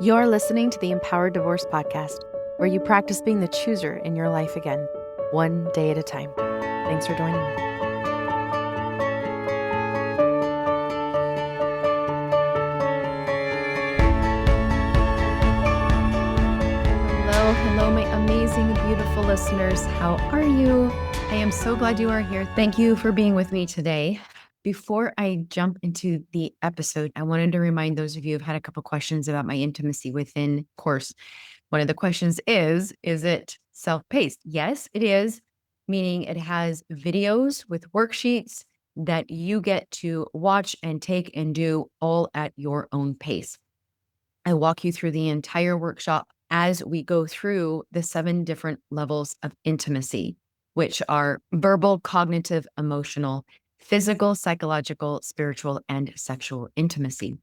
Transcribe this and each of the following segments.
You're listening to the Empowered Divorce Podcast, where you practice being the chooser in your life again, one day at a time. Thanks for joining me. Hello, my amazing, beautiful listeners. How are you? I am so glad you are here. Thank you for being with me today. Before I jump into the episode, I wanted to remind those of you who've had a couple questions about my intimacy within course. One of the questions is it self-paced? Yes, it is, meaning it has videos with worksheets that you get to watch and take and do all at your own pace. I walk you through the entire workshop as we go through the 7 different levels of intimacy, which are verbal, cognitive, emotional, physical, psychological, spiritual, and sexual intimacy.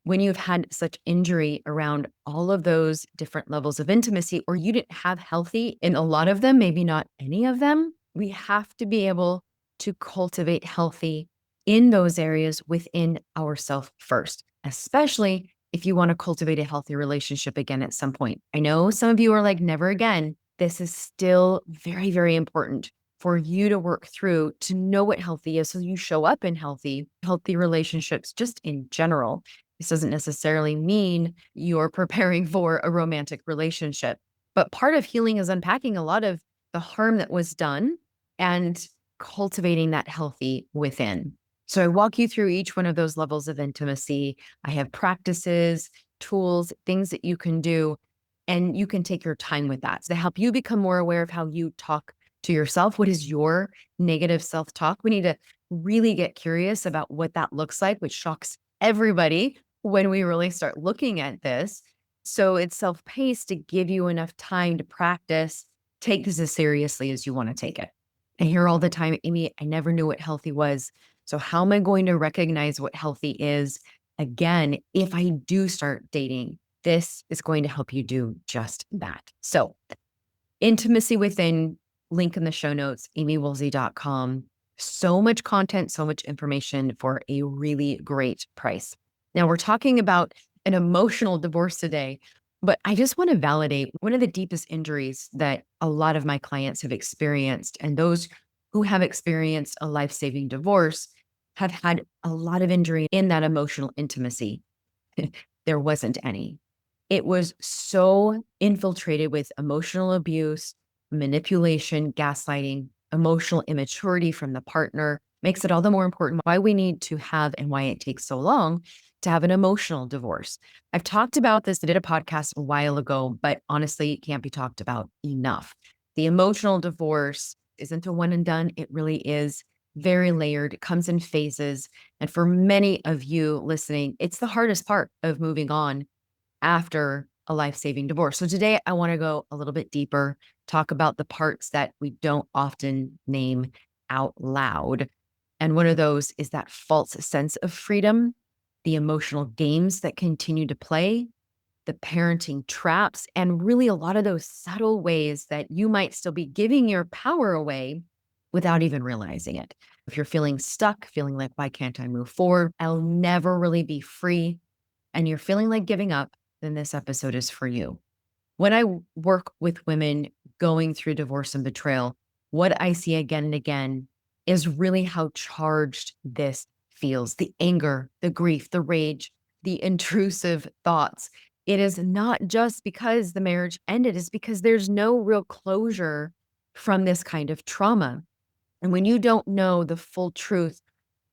When you've had such injury around all of those different levels of intimacy, or you didn't have healthy in a lot of them, maybe not any of them, we have to be able to cultivate healthy in those areas within ourselves first, especially if you want to cultivate a healthy relationship again at some point. I know some of you are like, never again. This is still very, very important for you to work through to know what healthy is so you show up in healthy relationships just in general. This doesn't necessarily mean you're preparing for a romantic relationship, but part of healing is unpacking a lot of the harm that was done and cultivating that healthy within. So I walk you through each one of those levels of intimacy. I have practices, tools, things that you can do, and you can take your time with that to help you become more aware of how you talk to yourself. What is your negative self-talk? We need to really get curious about what that looks like, which shocks everybody when we really start looking at this. So it's self-paced to give you enough time to practice. Take this as seriously as you want to take it. I hear all the time, Amie, I never knew what healthy was. So how am I going to recognize what healthy is? Again, if I do start dating, this is going to help you do just that. So intimacy within, link in the show notes, amiewoolsey.com. So much content, so much information for a really great price. Now we're talking about an emotional divorce today, but I just want to validate one of the deepest injuries that a lot of my clients have experienced, and those who have experienced a life-saving divorce have had a lot of injury in that emotional intimacy. There wasn't any. It was so infiltrated with emotional abuse, manipulation, gaslighting, emotional immaturity from the partner. Makes it all the more important why we need to have and why it takes so long to have an emotional divorce. I've talked about this. I did a podcast a while ago, but honestly, it can't be talked about enough. The emotional divorce isn't a one and done. It really is very layered. It comes in phases. And for many of you listening, it's the hardest part of moving on after a life-saving divorce. So today I want to go a little bit deeper, talk about the parts that we don't often name out loud. And one of those is that false sense of freedom, the emotional games that continue to play, the parenting traps, and really a lot of those subtle ways that you might still be giving your power away without even realizing it. If you're feeling stuck, feeling like, why can't I move forward? I'll never really be free, and you're feeling like giving up, then this episode is for you. When I work with women going through divorce and betrayal, what I see again and again is really how charged this feels. The anger, the grief, the rage, the intrusive thoughts. It is not just because the marriage ended, it's because there's no real closure from this kind of trauma. And when you don't know the full truth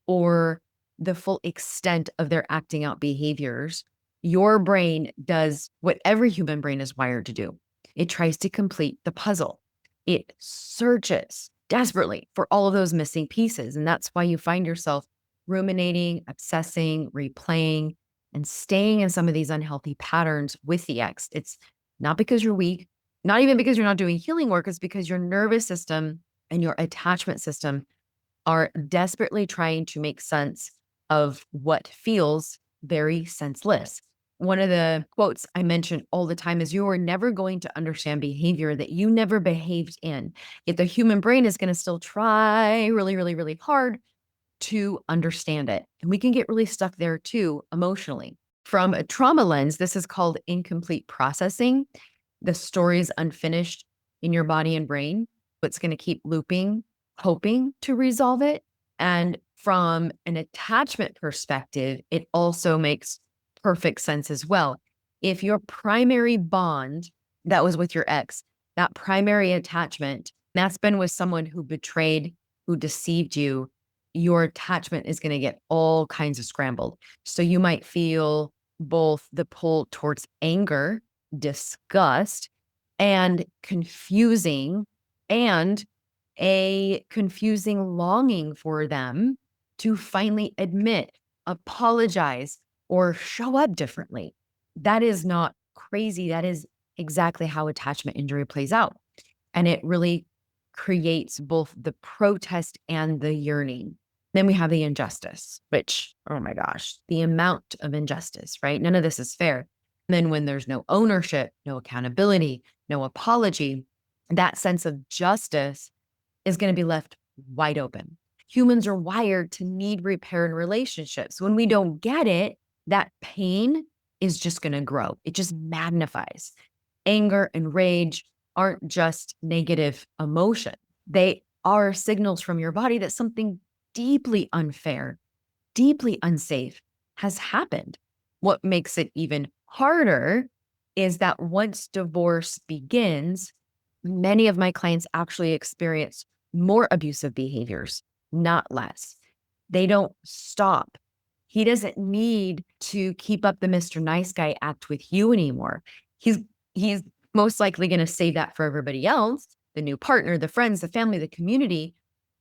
or the full extent of their acting out behaviors, your brain does what every human brain is wired to do. It tries to complete the puzzle. It searches desperately for all of those missing pieces. And that's why you find yourself ruminating, obsessing, replaying, and staying in some of these unhealthy patterns with the ex. It's not because you're weak, not even because you're not doing healing work. It's because your nervous system and your attachment system are desperately trying to make sense of what feels very senseless. One of the quotes I mention all the time is, you are never going to understand behavior that you never behaved in. Yet the human brain is going to still try really, really, really hard to understand it. And we can get really stuck there too, emotionally. From a trauma lens, this is called incomplete processing. The story is unfinished in your body and brain. It's going to keep looping, hoping to resolve it. And from an attachment perspective, it also makes perfect sense as well. If your primary bond that was with your ex, that primary attachment, that's been with someone who betrayed, who deceived you, your attachment is going to get all kinds of scrambled. So you might feel both the pull towards anger, disgust, and confusing, and a confusing longing for them to finally admit, apologize, or show up differently. That is not crazy. That is exactly how attachment injury plays out. And it really creates both the protest and the yearning. Then we have the injustice, which, oh my gosh, the amount of injustice, right? None of this is fair. And then when there's no ownership, no accountability, no apology, that sense of justice is going to be left wide open. Humans are wired to need repair in relationships. When we don't get it, that pain is just going to grow. It just magnifies. Anger and rage aren't just negative emotion. They are signals from your body that something deeply unfair, deeply unsafe has happened. What makes it even harder is that once divorce begins, many of my clients actually experience more abusive behaviors, not less. They don't stop. He doesn't need to keep up the Mr. Nice Guy act with you anymore. He's most likely going to save that for everybody else, the new partner, the friends, the family, the community,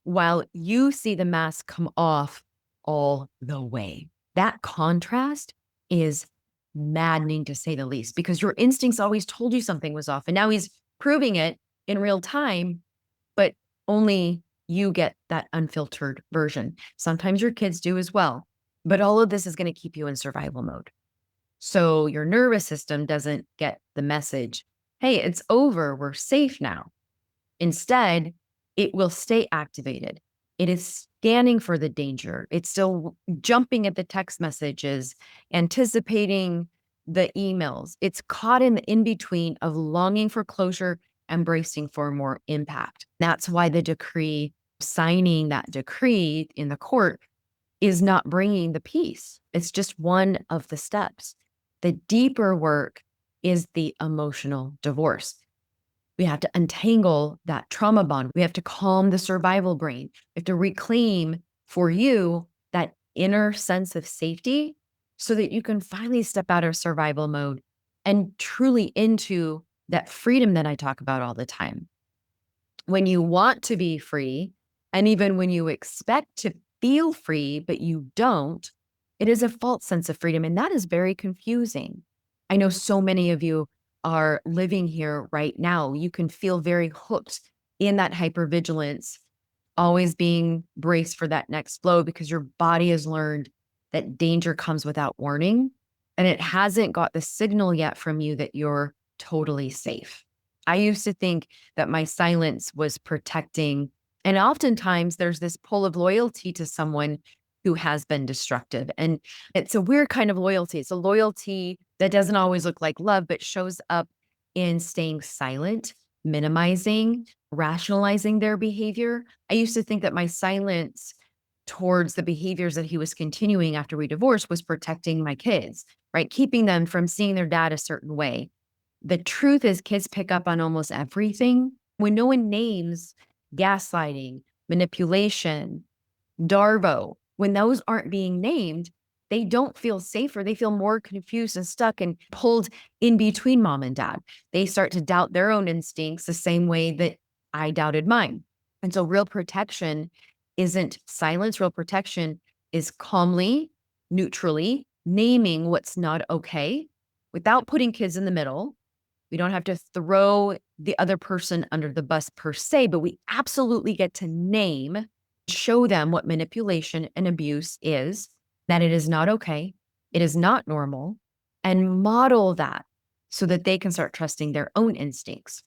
while you see the mask come off all the way. That contrast is maddening, to say the least, because your instincts always told you something was off, and now he's proving it in real time, but only you get that unfiltered version. Sometimes your kids do as well, but all of this is going to keep you in survival mode. So your nervous system doesn't get the message, hey, it's over, we're safe now. Instead, it will stay activated. It is scanning for the danger. It's still jumping at the text messages, anticipating the emails. It's caught in the in-between of longing for closure and bracing for more impact. That's why the decree, signing that decree in the court, is not bringing the peace. It's just one of the steps. The deeper work is the emotional divorce. We have to untangle that trauma bond. We have to calm the survival brain. We have to reclaim for you that inner sense of safety so that you can finally step out of survival mode and truly into that freedom that I talk about all the time. When you want to be free, and even when you expect to feel free, but you don't, it is a false sense of freedom. And that is very confusing. I know so many of you are living here right now. You can feel very hooked in that hypervigilance, always being braced for that next blow because your body has learned that danger comes without warning. And it hasn't got the signal yet from you that you're totally safe. I used to think that my silence was protecting. And oftentimes there's this pull of loyalty to someone who has been destructive. And it's a weird kind of loyalty. It's a loyalty that doesn't always look like love, but shows up in staying silent, minimizing, rationalizing their behavior. I used to think that my silence towards the behaviors that he was continuing after we divorced was protecting my kids, right? Keeping them from seeing their dad a certain way. The truth is, kids pick up on almost everything. When no one names gaslighting, manipulation, Darvo, when those aren't being named, they don't feel safer. They feel more confused and stuck and pulled in between mom and dad. They start to doubt their own instincts the same way that I doubted mine. And so real protection isn't silence. Real protection is calmly, neutrally naming what's not okay without putting kids in the middle. We don't have to throw the other person under the bus per se, but we absolutely get to name, show them what manipulation and abuse is, that it is not okay, it is not normal, and model that so that they can start trusting their own instincts.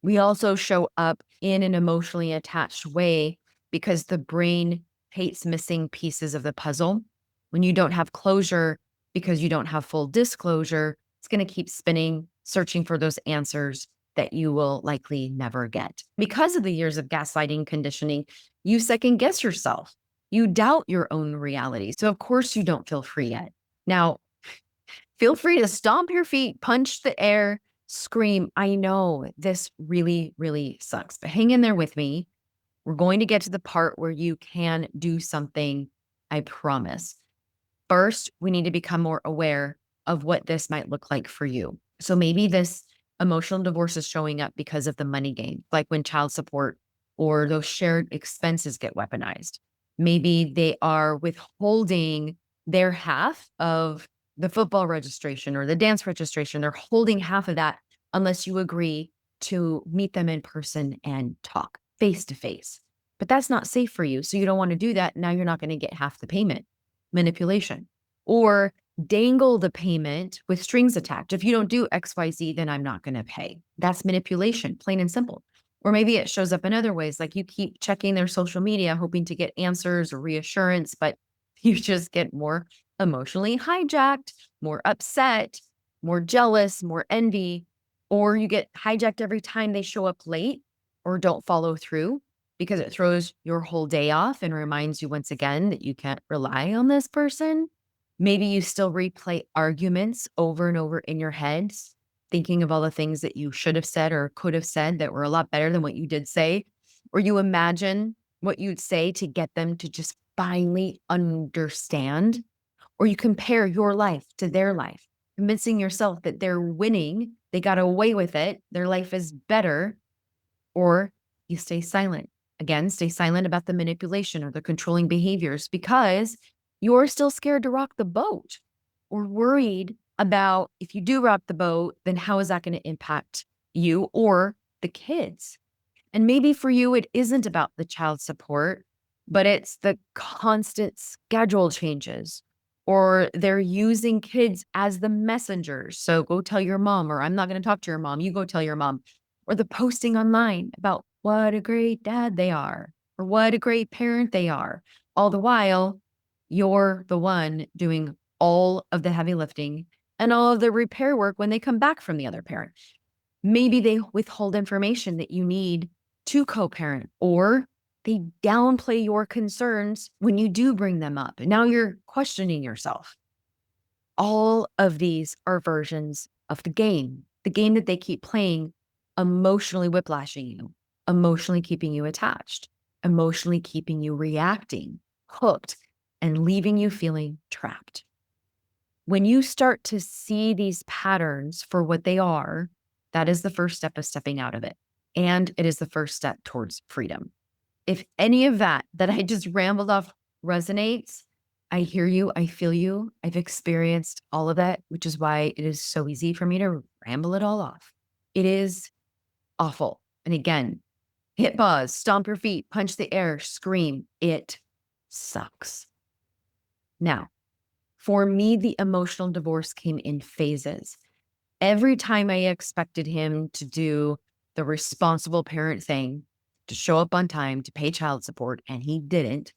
We also show up in an emotionally attached way because the brain hates missing pieces of the puzzle. When you don't have closure, because you don't have full disclosure, it's going to keep spinning, searching for those answers that you will likely never get. Because of the years of gaslighting conditioning, you second guess yourself. You doubt your own reality. So, of course, you don't feel free yet. Now, feel free to stomp your feet, punch the air, scream. I know this really, really sucks, but hang in there with me. We're going to get to the part where you can do something, I promise. First, we need to become more aware of what this might look like for you. So maybe this emotional divorce is showing up because of the money game, like when child support or those shared expenses get weaponized. Maybe they are withholding their half of the football registration or the dance registration. They're holding half of that unless you agree to meet them in person and talk face to face. But that's not safe for you. So you don't want to do that. Now you're not going to get half the payment. Manipulation. Or dangle the payment with strings attached. If you don't do XYZ, then I'm not going to pay. That's manipulation, plain and simple. Or maybe it shows up in other ways, like you keep checking their social media, hoping to get answers or reassurance, but you just get more emotionally hijacked, more upset, more jealous, more envy, or you get hijacked every time they show up late or don't follow through because it throws your whole day off and reminds you once again that you can't rely on this person. Maybe you still replay arguments over and over in your head, thinking of all the things that you should have said or could have said that were a lot better than what you did say. Or you imagine what you'd say to get them to just finally understand. Or you compare your life to their life, convincing yourself that they're winning, they got away with it, their life is better. Or you stay silent. Again, stay silent about the manipulation or the controlling behaviors because you're still scared to rock the boat or worried about if you do rock the boat, then how is that going to impact you or the kids? And maybe for you, it isn't about the child support, but it's the constant schedule changes or they're using kids as the messengers. So go tell your mom, or I'm not going to talk to your mom. You go tell your mom. Or the posting online about what a great dad they are or what a great parent they are. All the while, you're the one doing all of the heavy lifting and all of the repair work when they come back from the other parent. Maybe they withhold information that you need to co-parent, or they downplay your concerns when you do bring them up. And now you're questioning yourself. All of these are versions of the game that they keep playing, emotionally whiplashing you, emotionally keeping you attached, emotionally keeping you reacting, hooked, and leaving you feeling trapped. When you start to see these patterns for what they are, that is the first step of stepping out of it. And it is the first step towards freedom. If any of that I just rambled off resonates, I hear you, I feel you. I've experienced all of that, which is why it is so easy for me to ramble it all off. It is awful. And again, hit pause, stomp your feet, punch the air, scream. It sucks. Now, for me, the emotional divorce came in phases. Every time I expected him to do the responsible parent thing, to show up on time, to pay child support, and he didn't,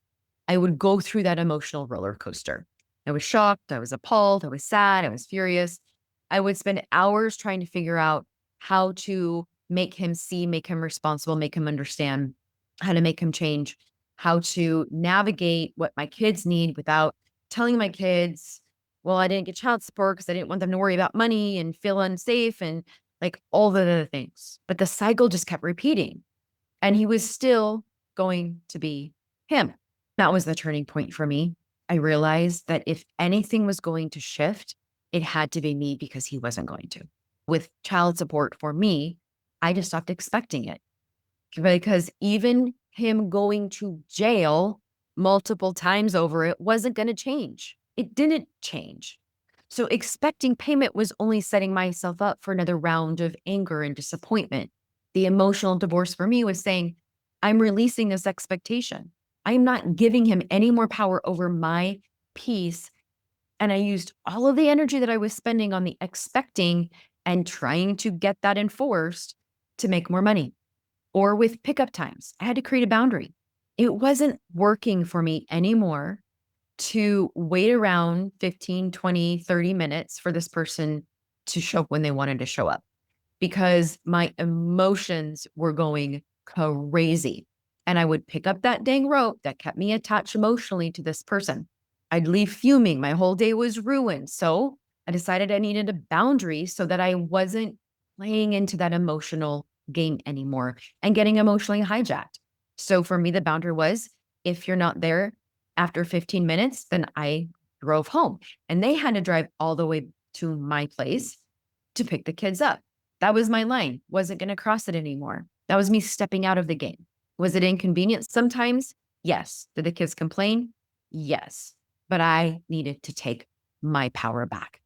I would go through that emotional roller coaster. I was shocked, I was appalled, I was sad, I was furious. I would spend hours trying to figure out how to make him see, make him responsible, make him understand, how to make him change, how to navigate what my kids need without telling my kids, well, I didn't get child support because I didn't want them to worry about money and feel unsafe and like all the other things. But the cycle just kept repeating. And he was still going to be him. That was the turning point for me. I realized that if anything was going to shift, it had to be me because he wasn't going to. With child support for me, I just stopped expecting it because even him going to jail multiple times over it wasn't going to change. It didn't change. So expecting payment was only setting myself up for another round of anger and disappointment. The emotional divorce for me was saying, I'm releasing this expectation. I'm not giving him any more power over my peace. And I used all of the energy that I was spending on the expecting and trying to get that enforced to make more money. Or with pickup times, I had to create a boundary. It wasn't working for me anymore to wait around 15, 20, 30 minutes for this person to show up when they wanted to show up because my emotions were going crazy. And I would pick up that dang rope that kept me attached emotionally to this person. I'd leave fuming. My whole day was ruined. So I decided I needed a boundary so that I wasn't playing into that emotional game anymore and getting emotionally hijacked. So for me, the boundary was if you're not there after 15 minutes, then I drove home and they had to drive all the way to my place to pick the kids up. That was my line. Wasn't going to cross it anymore. That was me stepping out of the game. Was it inconvenient? Sometimes, yes. Did the kids complain? Yes. But I needed to take my power back.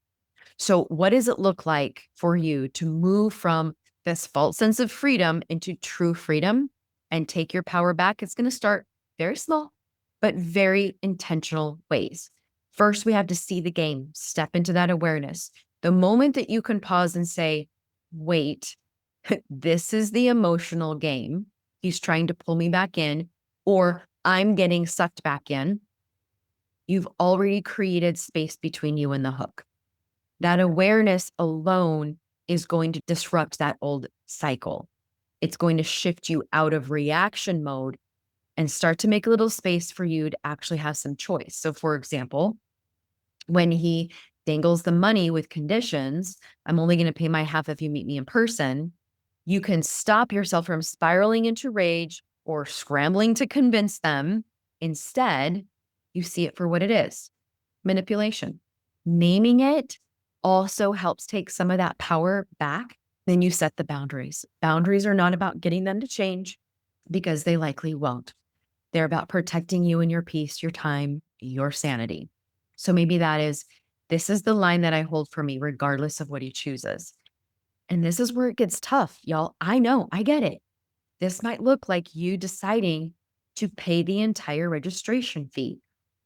So, what does it look like for you to move from this false sense of freedom into true freedom and take your power back? It's going to start very small, but very intentional ways. First, we have to see the game, step into that awareness. The moment that you can pause and say, wait, this is the emotional game. He's trying to pull me back in, or I'm getting sucked back in. You've already created space between you and the hook. That awareness alone is going to disrupt that old cycle. It's going to shift you out of reaction mode and start to make a little space for you to actually have some choice. So, for example, when he dangles the money with conditions, I'm only going to pay my half if you meet me in person. You can stop yourself from spiraling into rage or scrambling to convince them. Instead, you see it for what it is: manipulation. Naming it also helps take some of that power back. Then you set the boundaries. Boundaries are not about getting them to change because they likely won't. They're about protecting you and your peace, your time, your sanity. So maybe that is, this is the line that I hold for me, regardless of what he chooses. And this is where it gets tough, y'all. I know, I get it. This might look like you deciding to pay the entire registration fee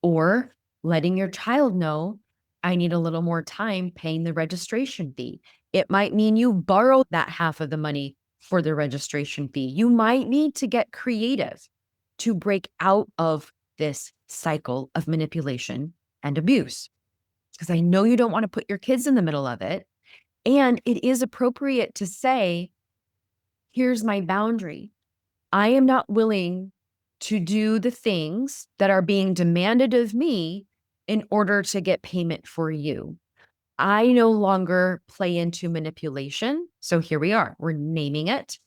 or letting your child know, I need a little more time paying the registration fee. It might mean you borrow that half of the money for the registration fee. You might need to get creative to break out of this cycle of manipulation and abuse. Because I know you don't want to put your kids in the middle of it. And it is appropriate to say, here's my boundary. I am not willing to do the things that are being demanded of me in order to get payment for you. I no longer play into manipulation. So here we are. We're naming it.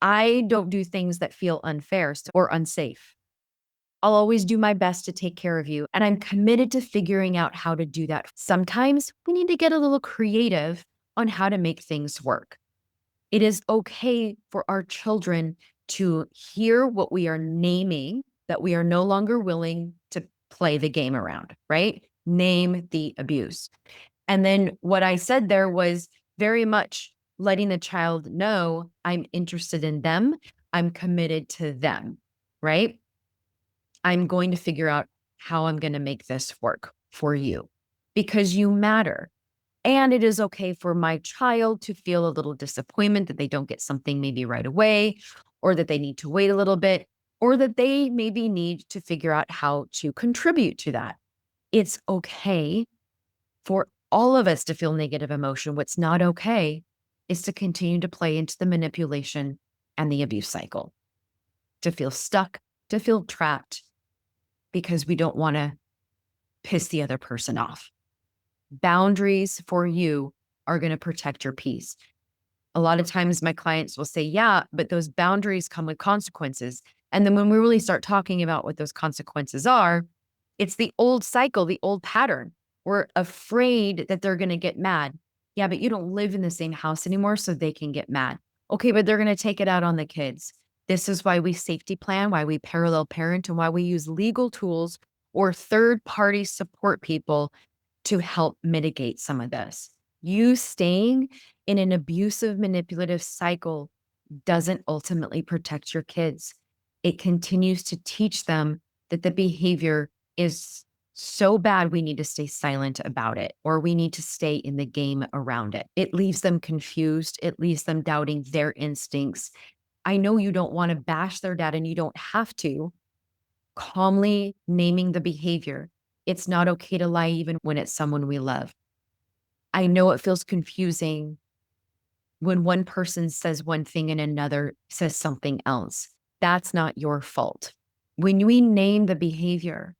I don't do things that feel unfair or unsafe. I'll always do my best to take care of you. And I'm committed to figuring out how to do that. Sometimes we need to get a little creative on how to make things work. It is okay for our children to hear what we are naming, that we are no longer willing to play the game around, right? Name the abuse. And then what I said there was very much letting the child know I'm interested in them. I'm committed to them, right? I'm going to figure out how I'm going to make this work for you because you matter. And it is okay for my child to feel a little disappointment that they don't get something maybe right away, or that they need to wait a little bit, or that they maybe need to figure out how to contribute to that. It's okay for all of us to feel negative emotion. What's not okay is to continue to play into the manipulation and the abuse cycle, to feel stuck, to feel trapped, because we don't want to piss the other person off. Boundaries for you are going to protect your peace. A lot of times my clients will say, yeah, but those boundaries come with consequences. And then when we really start talking about what those consequences are, it's the old cycle, the old pattern. We're afraid that they're going to get mad. Yeah, but you don't live in the same house anymore, so they can get mad. Okay, but they're going to take it out on the kids. This is why we safety plan, why we parallel parent, and why we use legal tools or third-party support people to help mitigate some of this. You staying in an abusive, manipulative cycle doesn't ultimately protect your kids. It continues to teach them that the behavior is so bad, we need to stay silent about it, or we need to stay in the game around it. It leaves them confused. It leaves them doubting their instincts. I know you don't want to bash their dad, and you don't have to. Calmly naming the behavior, It's not okay to lie even when it's someone we love. I know it feels confusing when one person says one thing and another says something else. That's not your fault. When we name the behavior,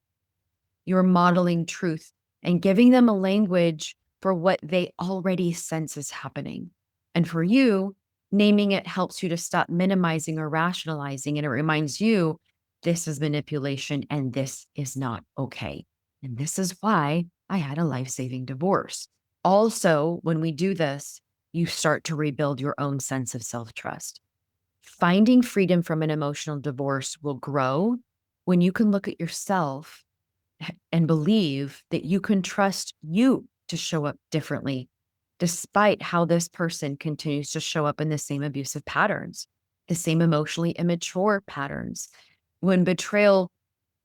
you're modeling truth and giving them a language for what they already sense is happening. And for you, naming it helps you to stop minimizing or rationalizing. And it reminds you this is manipulation and this is not okay. And this is why I had a life saving divorce. Also, when we do this, you start to rebuild your own sense of self trust. Finding freedom from an emotional divorce will grow when you can look at yourself and believe that you can trust you to show up differently, despite how this person continues to show up in the same abusive patterns, the same emotionally immature patterns. When betrayal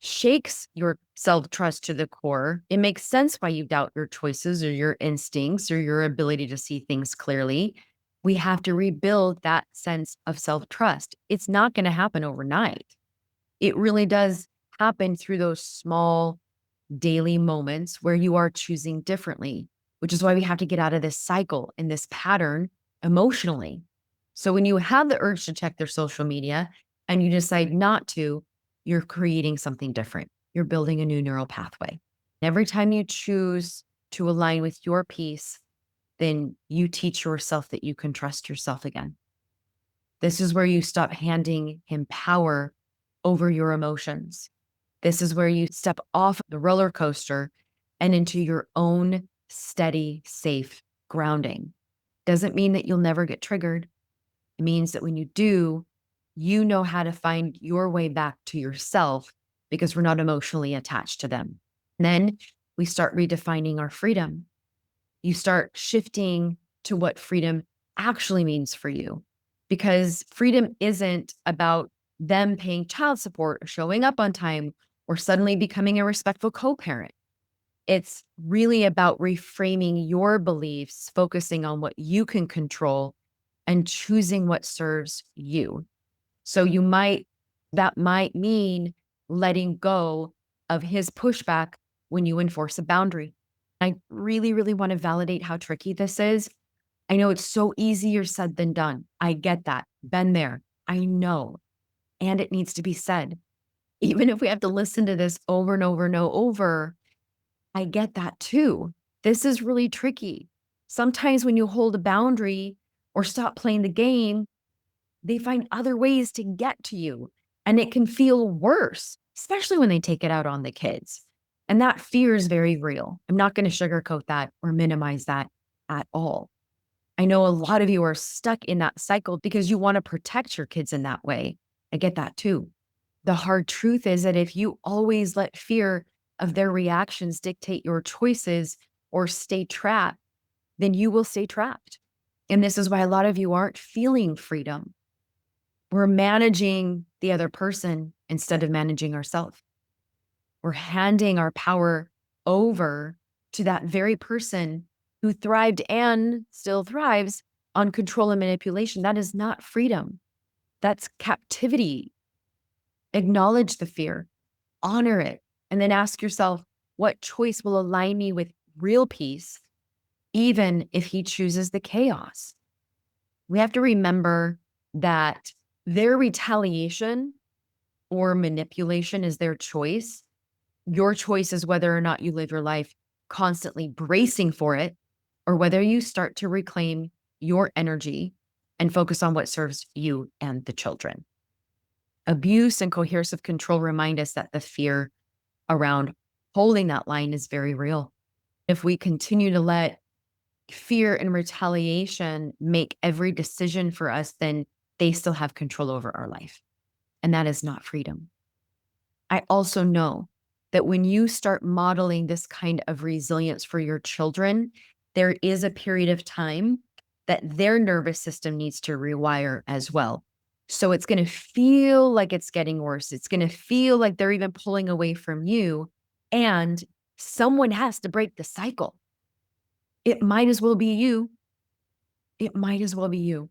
shakes your self trust to the core, it makes sense why you doubt your choices or your instincts or your ability to see things clearly. We have to rebuild that sense of self trust. It's not going to happen overnight. It really does happen through those small daily moments where you are choosing differently, which is why we have to get out of this cycle and this pattern emotionally. So when you have the urge to check their social media and you decide not to, you're creating something different. You're building a new neural pathway. Every time you choose to align with your peace, then you teach yourself that you can trust yourself again. This is where you stop handing him power over your emotions. This is where you step off the roller coaster and into your own steady, safe grounding. Doesn't mean that you'll never get triggered. It means that when you do, you know how to find your way back to yourself because we're not emotionally attached to them. And then we start redefining our freedom. You start shifting to what freedom actually means for you because freedom isn't about them paying child support or showing up on time or suddenly becoming a respectful co-parent. It's really about reframing your beliefs, focusing on what you can control and choosing what serves you. So that might mean letting go of his pushback when you enforce a boundary. I really, really want to validate how tricky this is. I know it's so easier said than done. I get that. Been there. I know. And it needs to be said. Even if we have to listen to this over and over and over, I get that too. This is really tricky. Sometimes when you hold a boundary or stop playing the game, they find other ways to get to you. And it can feel worse, especially when they take it out on the kids. And that fear is very real. I'm not going to sugarcoat that or minimize that at all. I know a lot of you are stuck in that cycle because you want to protect your kids in that way. I get that too. The hard truth is that if you always let fear of their reactions dictate your choices or stay trapped, then you will stay trapped. And this is why a lot of you aren't feeling freedom. We're managing the other person instead of managing ourselves. We're handing our power over to that very person who thrived and still thrives on control and manipulation. That is not freedom. That's captivity. Acknowledge the fear, honor it, and then ask yourself, what choice will align me with real peace, even if he chooses the chaos? We have to remember that their retaliation or manipulation is their choice. Your choice is whether or not you live your life constantly bracing for it or whether you start to reclaim your energy and focus on what serves you and the children. Abuse and coercive control remind us that the fear around holding that line is very real. If we continue to let fear and retaliation make every decision for us, then they still have control over our life. And that is not freedom. I also know that when you start modeling this kind of resilience for your children, there is a period of time that their nervous system needs to rewire as well. So it's going to feel like it's getting worse. It's going to feel like they're even pulling away from you. And someone has to break the cycle. It might as well be you. It might as well be you.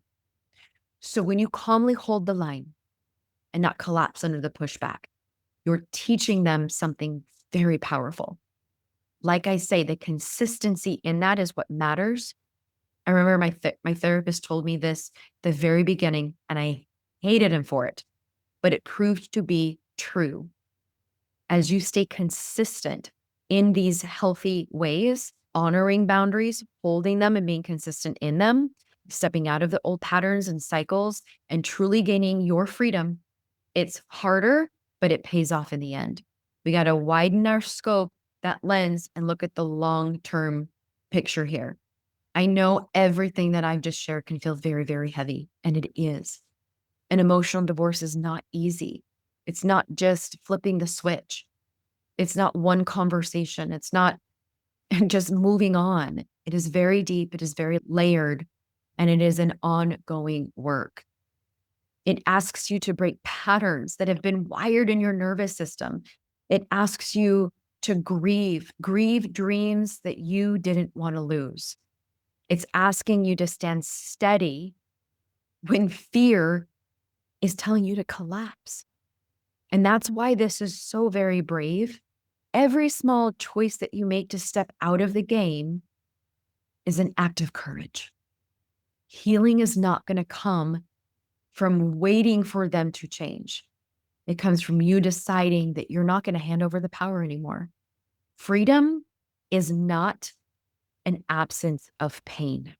So when you calmly hold the line and not collapse under the pushback, you're teaching them something very powerful. like I say, the consistency in that is what matters. I remember my therapist told me this the very beginning, and I hated him for it, but it proved to be true. As you stay consistent in these healthy ways, honoring boundaries, holding them and being consistent in them, stepping out of the old patterns and cycles, and truly gaining your freedom, it's harder, but it pays off in the end. We got to widen our scope, that lens, and look at the long-term picture here. I know everything that I've just shared can feel very, very heavy, and it is. An emotional divorce is not easy. It's not just flipping the switch. It's not one conversation. It's not just moving on. It is very deep. It is very layered, and it is an ongoing work. It asks you to break patterns that have been wired in your nervous system. It asks you to grieve dreams that you didn't want to lose. It's asking you to stand steady when fear is telling you to collapse. And that's why this is so very brave. Every small choice that you make to step out of the game is an act of courage. Healing is not going to come from waiting for them to change. It comes from you deciding that you're not going to hand over the power anymore. Freedom is not an absence of pain.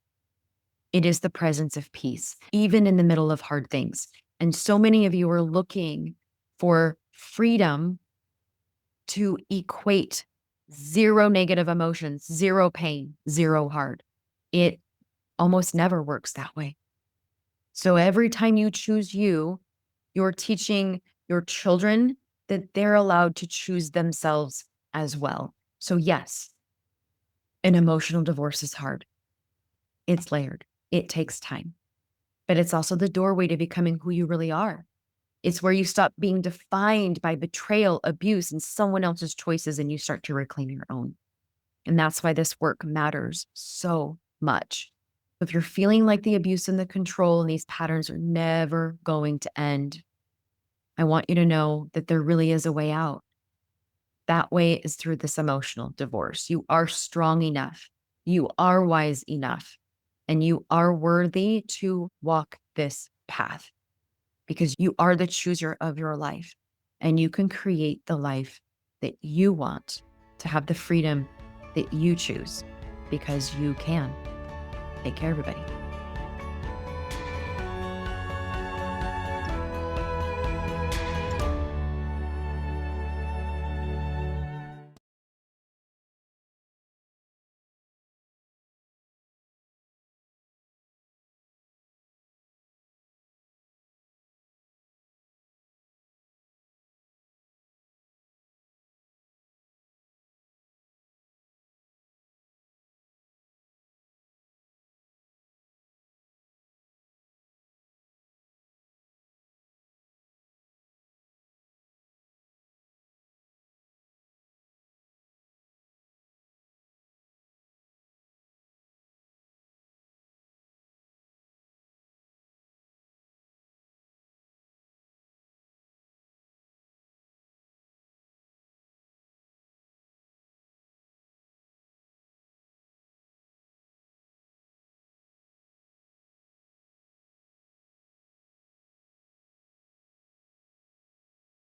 It is the presence of peace, even in the middle of hard things. And so many of you are looking for freedom to equate zero negative emotions, zero pain, zero hard. It almost never works that way. So every time you choose you, you're teaching your children that they're allowed to choose themselves as well. So yes, an emotional divorce is hard. It's layered. It takes time, but it's also the doorway to becoming who you really are. It's where you stop being defined by betrayal, abuse, and someone else's choices, and you start to reclaim your own. And that's why this work matters so much. If you're feeling like the abuse and the control and these patterns are never going to end, I want you to know that there really is a way out. That way is through this emotional divorce. You are strong enough. You are wise enough. And you are worthy to walk this path because you are the chooser of your life. And you can create the life that you want, to have the freedom that you choose, because you can. Take care, everybody.